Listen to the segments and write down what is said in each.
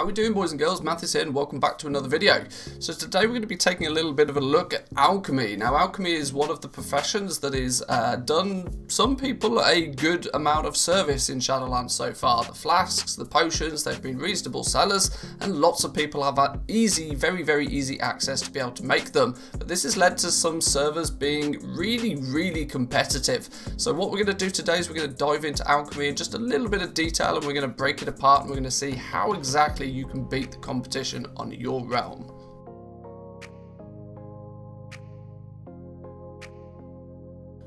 How are we doing, boys and girls? Mathis here and welcome back to another video. So today we're going to be taking a little bit of a look at alchemy. Now alchemy is one of the professions that is done some people a good amount of service in Shadowlands so far. The flasks, the potions, they've been reasonable sellers and lots of people have had easy, very easy access to be able to make them. But this has led to some servers being really competitive. So what we're going to do today is we're going to dive into alchemy in just a little bit of detail and we're going to break it apart and we're going to see how exactly you can beat the competition on your realm.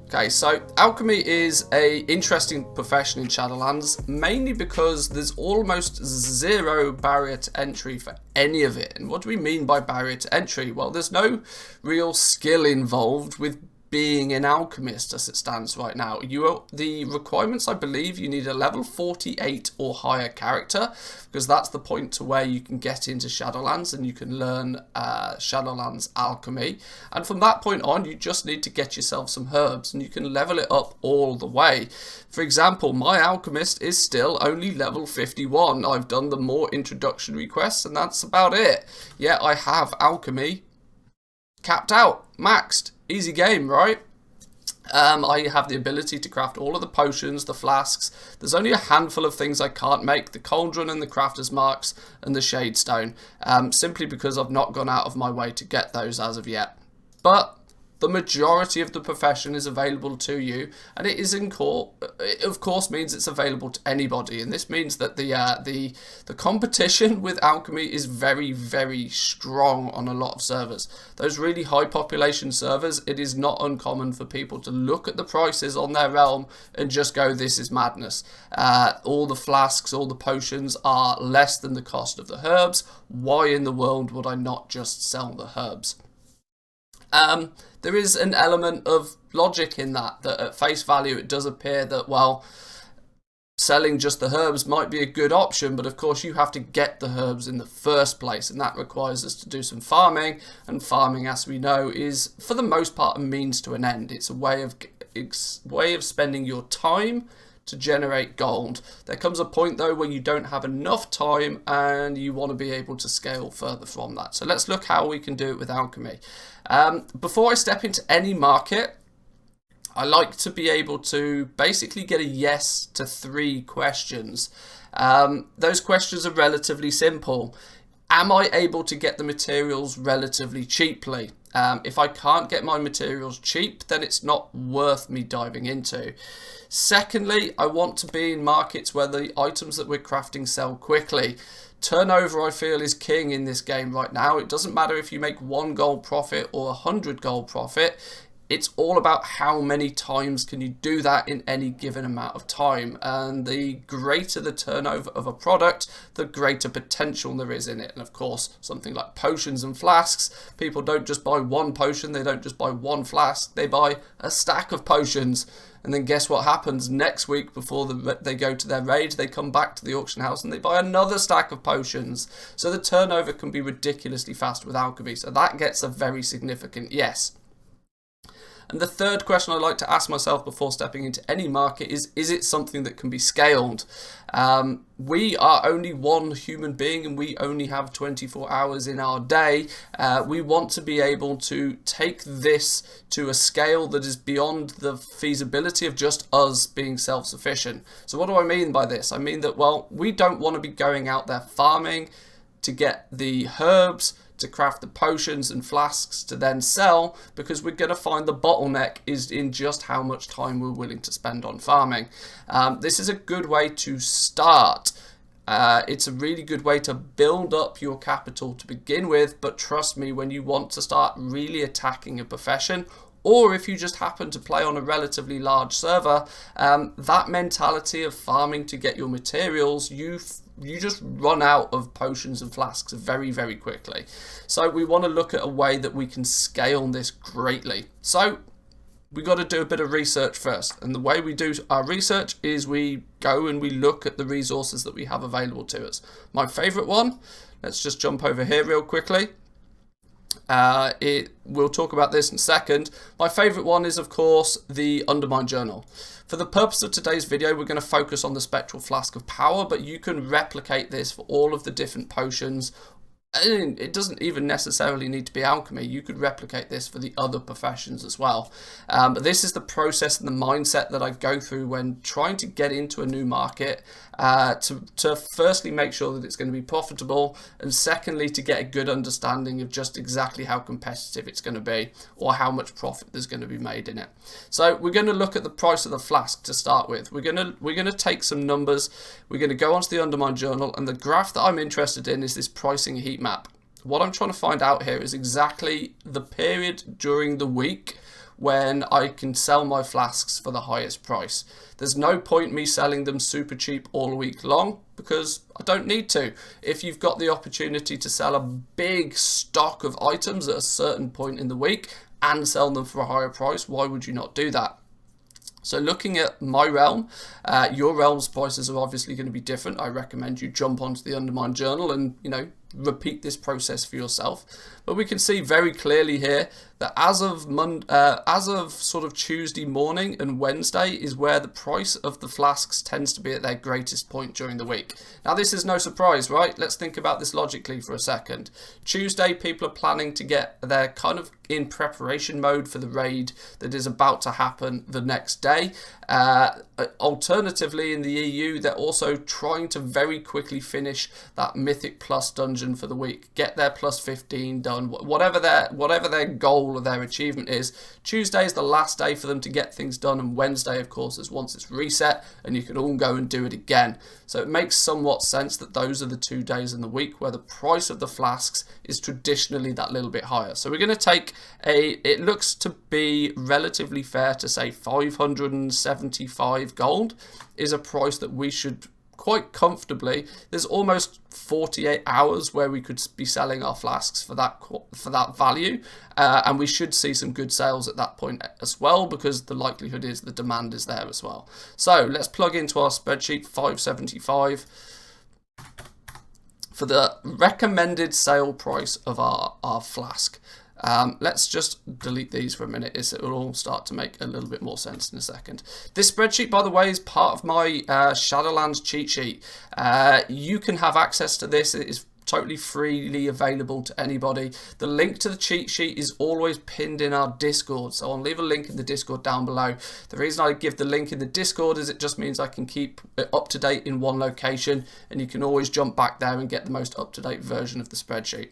Okay, so alchemy is an interesting profession in Shadowlands, mainly because there's almost zero barrier to entry for any of it. And what do we mean by barrier to entry? Well, there's no real skill involved with being an alchemist as it stands right now. The requirements, I believe, you need a level 48 or higher character, because that's the point to where you can get into Shadowlands and you can learn Shadowlands alchemy. And from that point on, you just need to get yourself some herbs and you can level it up all the way. For example, my alchemist is still only level 51. I've done the more introductory quests and that's about it. Yeah, I have alchemy capped out, maxed. Easy game, right? I have the ability to craft all of the potions, the flasks. There's only a handful of things I can't make: the cauldron and the crafter's marks and the shade stone, simply because I've not gone out of my way to get those as of yet. But the majority of the profession is available to you, and it is it of course means it's available to anybody, and this means that the competition with alchemy is very strong on a lot of servers. Those really high population servers, it is not uncommon for people to look at the prices on their realm and just go, this is madness. All the flasks, all the potions are less than the cost of the herbs. Why in the world would I not just sell the herbs? There is an element of logic in that at face value it does appear that, well, selling just the herbs might be a good option, but of course you have to get the herbs in the first place, and that requires us to do some farming, and farming, as we know, is for the most part a means to an end. It's a way of spending your time to generate gold. There comes a point though where you don't have enough time and you want to be able to scale further from that. So let's look how we can do it with alchemy. Before I step into any market, I like to be able to basically get a yes to 3 questions. Those questions are relatively simple. Am I able to get the materials relatively cheaply? If I can't get my materials cheap, then it's not worth me diving into. Secondly, I want to be in markets where the items that we're crafting sell quickly. Turnover, I feel, is king in this game right now. It doesn't matter if you make 1 gold profit or 100 gold profit. It's all about how many times can you do that in any given amount of time. And the greater the turnover of a product, the greater potential there is in it. And of course, something like potions and flasks, people don't just buy 1 potion, they don't just buy 1 flask, they buy a stack of potions. And then guess what happens next week before they go to their raid? They come back to the auction house and they buy another stack of potions. So the turnover can be ridiculously fast with alchemy. So that gets a very significant yes. And the third question I like to ask myself before stepping into any market is it something that can be scaled? We are only one human being and we only have 24 hours in our day. We want to be able to take this to a scale that is beyond the feasibility of just us being self-sufficient. So what do I mean by this? I mean that, well, we don't want to be going out there farming to get the herbs, to craft the potions and flasks to then sell, because we're going to find the bottleneck is in just how much time we're willing to spend on farming. This is a good way to start. It's a really good way to build up your capital to begin with, but trust me, when you want to start really attacking a profession, or if you just happen to play on a relatively large server, that mentality of farming to get your materials, you just run out of potions and flasks very quickly. So we want to look at a way that we can scale this greatly. So we got to do a bit of research first, and the way we do our research is we go and we look at the resources that we have available to us. My favorite one, let's just jump over here real quickly. We'll talk about this in a second. My favorite one is, of course, the Undermine Journal. For the purpose of today's video, we're going to focus on the Spectral Flask of Power, but you can replicate this for all of the different potions. And it doesn't even necessarily need to be alchemy. You could replicate this for the other professions as well. But this is the process and the mindset that I go through when trying to get into a new market, to firstly make sure that it's going to be profitable, and secondly to get a good understanding of just exactly how competitive it's going to be or how much profit there's going to be made in it. So we're going to look at the price of the flask to start with. We're going to take some numbers. We're going to go onto the Undermine Journal, and the graph that I'm interested in is this pricing heat map. What I'm trying to find out here is exactly the period during the week when I can sell my flasks for the highest price. There's no point me selling them super cheap all week long because I don't need to. If you've got the opportunity to sell a big stock of items at a certain point in the week and sell them for a higher price, why would you not do that? So looking at my realm, your realm's prices are obviously going to be different. I recommend you jump onto the Undermine Journal and, repeat this process for yourself. But we can see very clearly here that as of sort of Tuesday morning and Wednesday is where the price of the flasks tends to be at their greatest point during the week. Now this is no surprise, right? Let's think about this logically for a second. Tuesday, people are planning to they're kind of in preparation mode for the raid that is about to happen the next day. Alternatively, in the EU, they're also trying to very quickly finish that Mythic Plus dungeon for the week, get their plus 15 done, whatever their goal or their achievement is. Tuesday is the last day for them to get things done, and Wednesday, of course, is once it's reset and you can all go and do it again. So it makes somewhat sense that those are the 2 days in the week where the price of the flasks is traditionally that little bit higher. So we're going to take it looks to be relatively fair to say 575 gold is a price that we should quite comfortably. There's almost 48 hours where we could be selling our flasks for that value, and we should see some good sales at that point as well, because the likelihood is the demand is there as well. So let's plug into our spreadsheet 575 for the recommended sale price of our flask. Let's just delete these for a minute. It will all start to make a little bit more sense in a second. This spreadsheet, by the way, is part of my Shadowlands cheat sheet. You can have access to this. It is totally freely available to anybody. The link to the cheat sheet is always pinned in our Discord, so I'll leave a link in the Discord down below. The reason I give the link in the Discord is it just means I can keep it up to date in one location, and you can always jump back there and get the most up-to-date version of the spreadsheet.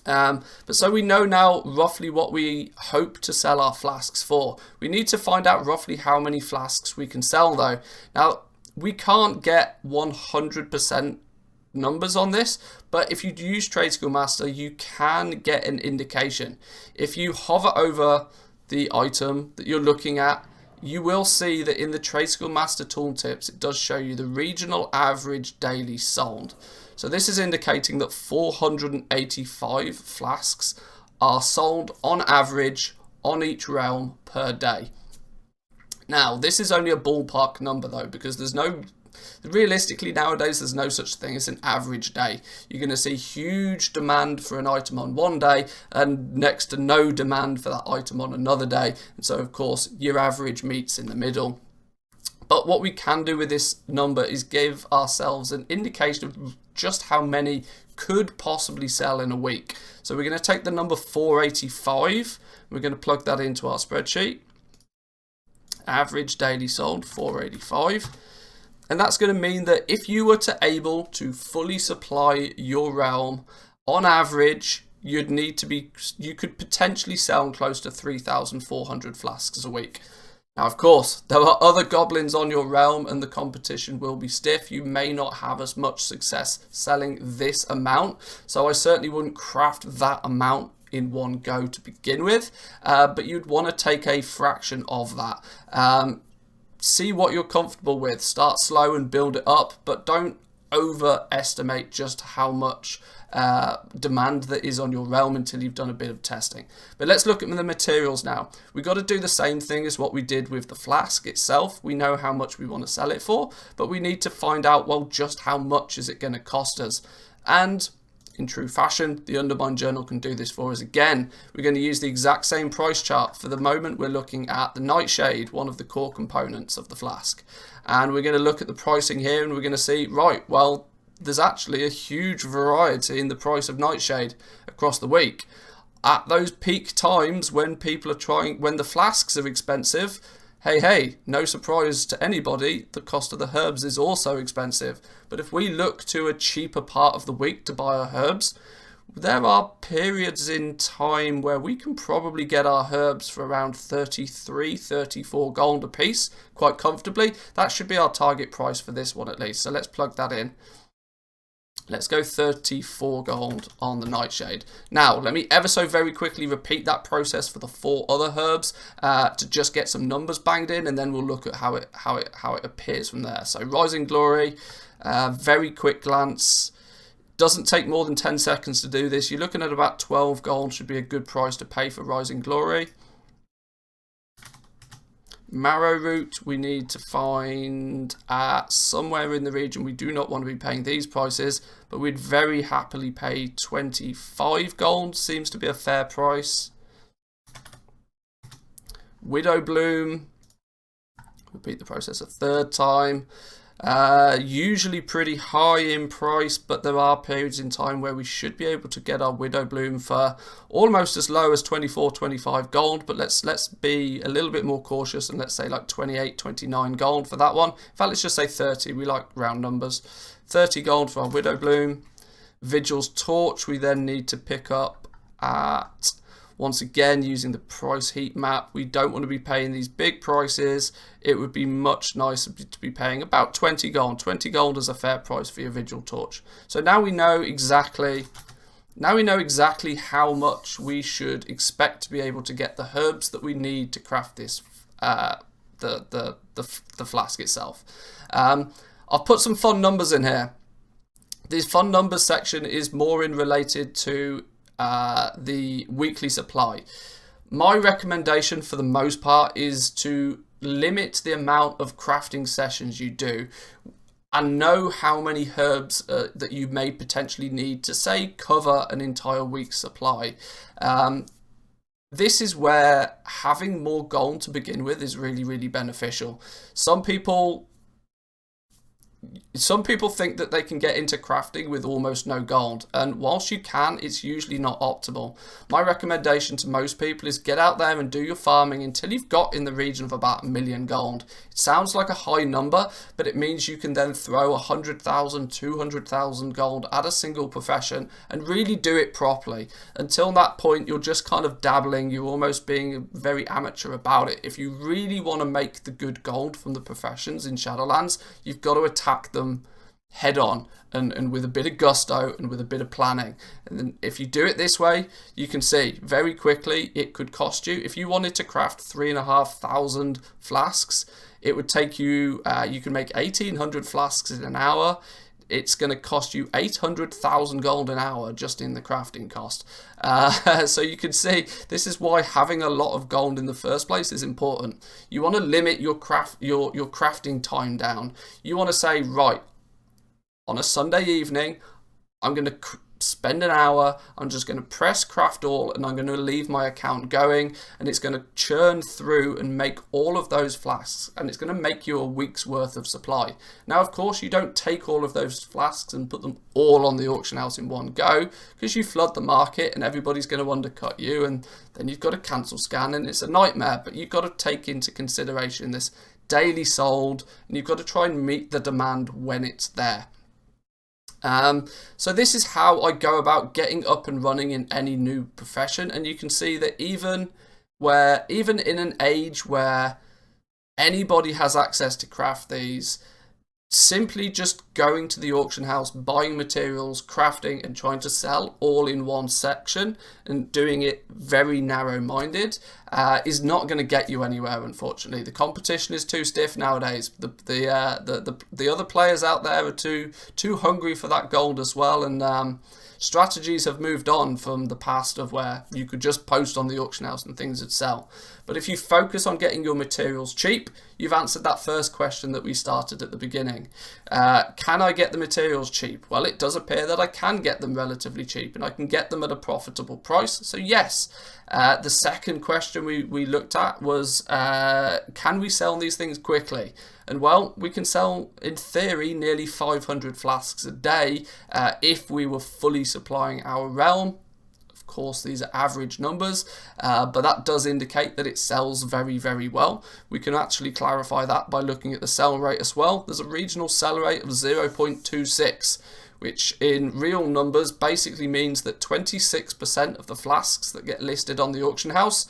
But so we know now roughly what we hope to sell our flasks for. We need to find out roughly how many flasks we can sell though. Now we can't get 100% numbers on this, but if you use Trade Skill Master you can get an indication. If you hover over the item that you're looking at, you will see that in the Trade Skill Master tooltips it does show you the regional average daily sold. So this is indicating that 485 flasks are sold on average on each realm per day. Now this is only a ballpark number though, because realistically nowadays there's no such thing as an average day. You're going to see huge demand for an item on one day and next to no demand for that item on another day, and so of course your average meets in the middle. But what we can do with this number is give ourselves an indication of just how many could possibly sell in a week. So we're going to take the number 485, we're going to plug that into our spreadsheet. Average daily sold 485. And that's going to mean that if you were able to fully supply your realm, on average, you could potentially sell close to 3,400 flasks a week. Now, of course, there are other goblins on your realm and the competition will be stiff. You may not have as much success selling this amount, so I certainly wouldn't craft that amount in one go to begin with, but you'd want to take a fraction of that. See what you're comfortable with. Start slow and build it up, but don't overestimate just how much demand that is on your realm until you've done a bit of testing. But let's look at the materials now. We've got to do the same thing as what we did with the flask itself. We know how much we want to sell it for, but we need to find out, well, just how much is it going to cost us. And in true fashion, the Undermined Journal can do this for us again. We're going to use the exact same price chart. For the moment, we're looking at the Nightshade, one of the core components of the Flask. And we're going to look at the pricing here, and we're going to see, right, well, there's actually a huge variety in the price of Nightshade across the week. At those peak times when people are when the flasks are expensive, hey, no surprise to anybody, the cost of the herbs is also expensive. But if we look to a cheaper part of the week to buy our herbs, there are periods in time where we can probably get our herbs for around 33, 34 gold a piece quite comfortably. That should be our target price for this one at least. So let's plug that in. Let's go 34 gold on the Nightshade. Now, let me ever so very quickly repeat that process for the 4 other herbs to just get some numbers banged in, and then we'll look at how it appears from there. So Rising Glory, very quick glance. Doesn't take more than 10 seconds to do this. You're looking at about 12 gold should be a good price to pay for Rising Glory. Marrow Root, we need to find somewhere in the region. We do not want to be paying these prices, but we'd very happily pay 25 gold. Seems to be a fair price. Widow Bloom, repeat the process a third time. Usually pretty high in price, but there are periods in time where we should be able to get our Widow Bloom for almost as low as 24, 25 gold, but let's be a little bit more cautious and let's say like 28, 29 gold for that one. In fact, let's just say 30. We like round numbers. 30 gold for our Widow Bloom. Vigil's Torch we then need to pick up at, once again, using the price heat map. We don't want to be paying these big prices. It would be much nicer to be paying about 20 gold. 20 gold is a fair price for your Vigil Torch. So now we know exactly how much we should expect to be able to get the herbs that we need to craft this the flask itself. I've put some fun numbers in here. This fun numbers section is more in related to the weekly supply. My recommendation for the most part is to limit the amount of crafting sessions you do and know how many herbs that you may potentially need to, say, cover an entire week's supply. This is where having more gold to begin with is really, really beneficial. Some people think that they can get into crafting with almost no gold, and whilst you can, it's usually not optimal. My recommendation to most people is get out there and do your farming until you've got in the region of about 1 million gold. It sounds like a high number, but it means you can then throw 100,000, 200,000 gold at a single profession and really do it properly. Until that point, you're just kind of dabbling, you're almost being very amateur about it. If you really want to make the good gold from the professions in Shadowlands, you've got to attack them head on and with a bit of gusto and with a bit of planning. And then if you do it this way, you can see very quickly it could cost you, if you wanted to craft 3,500 flasks, it would take you, you can make 1,800 flasks in an hour. It's going to cost you 800,000 gold an hour just in the crafting cost. So you can see this is why having a lot of gold in the first place is important. You want to limit your crafting time down. You want to say, right, on a Sunday evening, I'm going to spend an hour, I'm just going to press craft all, and I'm going to leave my account going, and it's going to churn through and make all of those flasks, and it's going to make you a week's worth of supply. Now, of course, you don't take all of those flasks and put them all on the auction house in one go, because you flood the market and everybody's going to undercut you, and then you've got to cancel scan, and it's a nightmare. But you've got to take into consideration this daily sold, and you've got to try and meet the demand when it's there. So this is how I go about getting up and running in any new profession, and you can see that even in an age where anybody has access to craft these, simply just going to the auction house, buying materials, crafting, and trying to sell all in one section and doing it very narrow-minded is not going to get you anywhere, unfortunately. The competition is too stiff nowadays. The other players out there are too hungry for that gold as well, and strategies have moved on from the past of where you could just post on the auction house and things would sell. But if you focus on getting your materials cheap, you've answered that first question that we started at the beginning. Can I get the materials cheap? Well, it does appear that I can get them relatively cheap, and I can get them at a profitable price. So yes. The second question we looked at was, can we sell these things quickly? And well, we can sell, in theory, nearly 500 flasks a day if we were fully supplying our realm. Of course, these are average numbers, but that does indicate that it sells very, very well. We can actually clarify that by looking at the sell rate as well. There's a regional sell rate of 0.26, which in real numbers basically means that 26% of the flasks that get listed on the auction house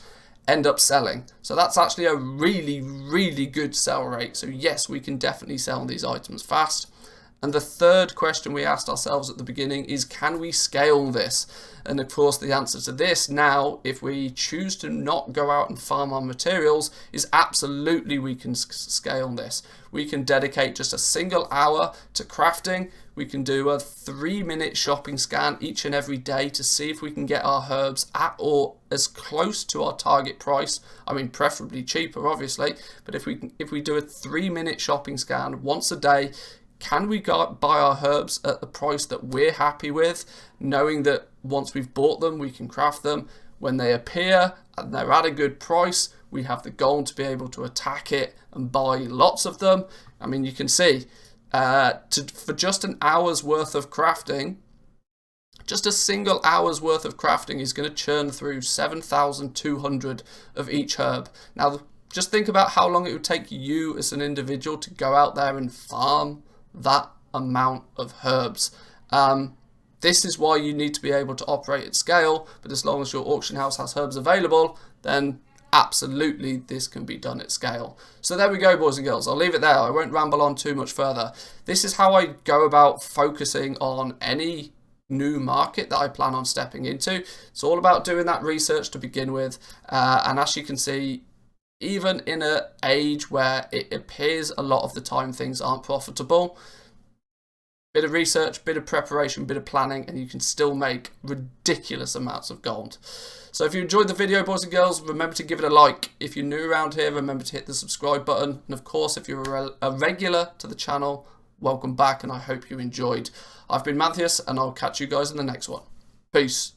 end up selling. So that's actually a really, really good sell rate. So yes, we can definitely sell these items fast. And the third question we asked ourselves at the beginning is, can we scale this? And of course, the answer to this now, if we choose to not go out and farm our materials, is absolutely we can scale this. We can dedicate just a single hour to crafting. We can do a 3-minute shopping scan each and every day to see if we can get our herbs at or as close to our target price. I mean, preferably cheaper, obviously, but if we do a 3-minute shopping scan once a day, can we buy our herbs at the price that we're happy with, knowing that once we've bought them, we can craft them. When they appear and they're at a good price, we have the goal to be able to attack it and buy lots of them. I mean, you can see, for just an hour's worth of crafting, just a single hour's worth of crafting is going to churn through 7,200 of each herb. Now, just think about how long it would take you as an individual to go out there and farm that amount of herbs. This is why you need to be able to operate at scale, but as long as your auction house has herbs available, then absolutely this can be done at scale. So there we go, boys and girls. I'll leave it there. I won't ramble on too much further. This is how I go about focusing on any new market that I plan on stepping into. It's all about doing that research to begin with, and as you can see, even in an age where it appears a lot of the time things aren't profitable, bit of research, bit of preparation, bit of planning, and you can still make ridiculous amounts of gold. So if you enjoyed the video, boys and girls, remember to give it a like. If you're new around here, remember to hit the subscribe button. And of course, if you're a regular to the channel, welcome back, and I hope you enjoyed. I've been Matthias, and I'll catch you guys in the next one. Peace.